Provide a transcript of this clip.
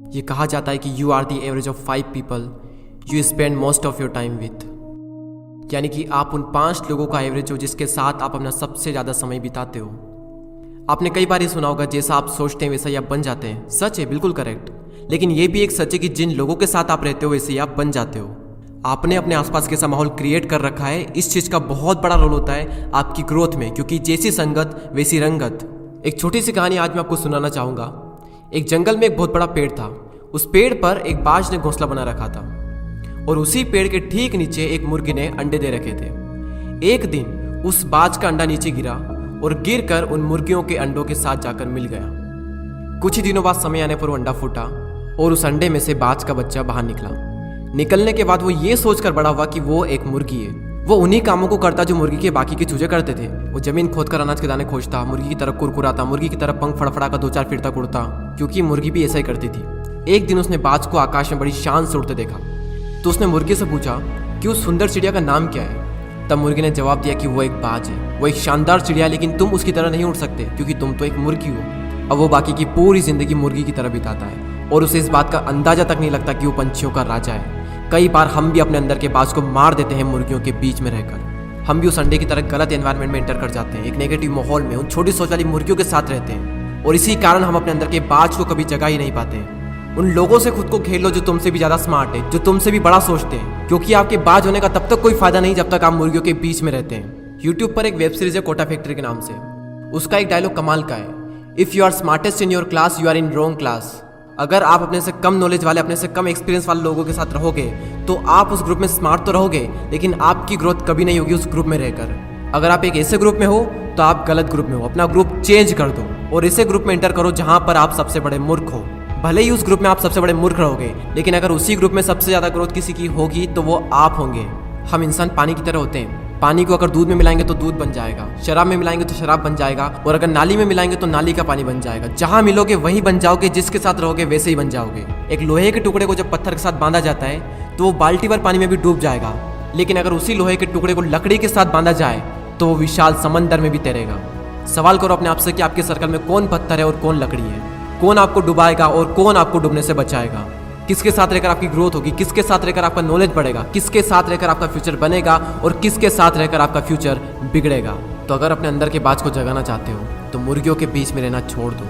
ये कहा जाता है कि you are the average of 5 people you spend most of your time with, यानी कि आप उन 5 लोगों का एवरेज हो जिसके साथ आप अपना सबसे ज़्यादा समय बिताते हो। आपने कई बार ये सुना होगा, जैसा आप सोचते हैं वैसा ही आप बन जाते हैं। सच है, बिल्कुल करेक्ट। लेकिन ये भी एक सच है कि जिन लोगों के साथ आप रहते हो वैसे ही आप बन जाते हो। आपने अपने आसपास कैसा माहौल क्रिएट कर रखा है, इस चीज़ का बहुत बड़ा रोल होता है आपकी ग्रोथ में, क्योंकि जैसी संगत वैसी रंगत। एक छोटी सी कहानी आज मैं आपको सुनाना चाहूँगा। एक जंगल में एक बहुत बड़ा पेड़ था। उस पेड़ पर एक बाज ने घोंसला बना रखा था और उसी पेड़ के ठीक नीचे एक मुर्गी ने अंडे दे रखे थे। एक दिन उस बाज का अंडा नीचे गिरा और गिरकर उन मुर्गियों के अंडों के साथ जाकर मिल गया। कुछ ही दिनों बाद समय आने पर वो अंडा फूटा और उस अंडे में से बाज का बच्चा बाहर निकला। निकलने के बाद वो ये सोचकर बड़ा हुआ कि वो एक मुर्गी है। वो उन्हीं कामों को करता जो मुर्गी के बाकी के चूजे करते थे। वो जमीन खोदकर अनाज के दाने खोजता, मुर्गी की तरह कुरकुराता, मुर्गी की तरह पंख फड़फड़ा कर 2-4 फिरता उड़ता, क्योंकि मुर्गी भी ऐसा ही करती थी। एक दिन उसने बाज को आकाश में बड़ी शान से उड़ते देखा, तो उसने मुर्गी से पूछा कि उस सुंदर चिड़िया का नाम क्या है। तब मुर्गी ने जवाब दिया कि वो एक बाज है, वो एक शानदार चिड़िया, लेकिन तुम उसकी तरह नहीं उड़ सकते क्योंकि तुम तो एक मुर्गी हो। अब वो बाकी की पूरी जिंदगी मुर्गी की तरह बिताता है और उसे इस बात का अंदाजा तक नहीं लगता कि वो पंछियों का राजा है। कई बार हम भी अपने अंदर के बाज को मार देते हैं मुर्गियों के बीच में रहकर। हम भी उस अंडे की तरह गलत एनवायरनमेंट में एंटर कर जाते हैं, एक नेगेटिव माहौल में उन छोटी सोच वाली मुर्गियों के साथ रहते हैं और इसी कारण हम अपने अंदर के बाज को कभी जगा ही नहीं पाते हैं। उन लोगों से खुद को घेर लो जो तुमसे भी ज्यादा स्मार्ट है, जो तुमसे भी बड़ा सोचते हैं, क्योंकि आपके बाज होने का तब तक कोई फायदा नहीं जब तक आप मुर्गियों के बीच में रहते हैं। यूट्यूब पर एक वेब सीरीज है कोटा फैक्ट्री के नाम से। उसका एक डायलॉग कमाल का है, if you are smartest in your class you are in wrong class. अगर आप अपने से कम नॉलेज वाले, अपने से कम एक्सपीरियंस वाले लोगों के साथ रहोगे तो आप उस ग्रुप में स्मार्ट तो रहोगे, लेकिन आपकी ग्रोथ कभी नहीं होगी उस ग्रुप में रहकर। अगर आप एक ऐसे ग्रुप में हो तो आप गलत ग्रुप में हो। अपना ग्रुप चेंज कर दो और ऐसे ग्रुप में एंटर करो जहां पर आप सबसे बड़े मूर्ख हो। भले ही उस ग्रुप में आप सबसे बड़े मूर्ख रहोगे, लेकिन अगर उसी ग्रुप में सबसे ज्यादा ग्रोथ किसी की होगी तो वो आप होंगे। हम इंसान पानी की तरह होते हैं। पानी को अगर दूध में मिलाएंगे तो दूध बन जाएगा, शराब में मिलाएंगे तो शराब बन जाएगा, और अगर नाली में मिलाएंगे तो नाली का पानी बन जाएगा। जहां मिलोगे वही बन जाओगे, जिसके साथ रहोगे वैसे ही बन जाओगे। एक लोहे के टुकड़े को जब पत्थर के साथ बांधा जाता है तो वो बाल्टी भर पानी में भी डूब जाएगा, लेकिन अगर उसी लोहे के टुकड़े को लकड़ी के साथ बांधा जाए तो वो विशाल समंदर में भी तैरेगा। सवाल करो अपने आप से कि आपके सर्कल में कौन पत्थर है और कौन लकड़ी है, कौन आपको डुबाएगा और कौन आपको डूबने से बचाएगा। किसके साथ रहकर आपकी ग्रोथ होगी, किसके साथ रहकर आपका नॉलेज बढ़ेगा, किसके साथ रहकर आपका फ्यूचर बनेगा और किसके साथ रहकर आपका फ्यूचर बिगड़ेगा। तो अगर अपने अंदर के बाज को जगाना चाहते हो तो मुर्गियों के बीच में रहना छोड़ दो।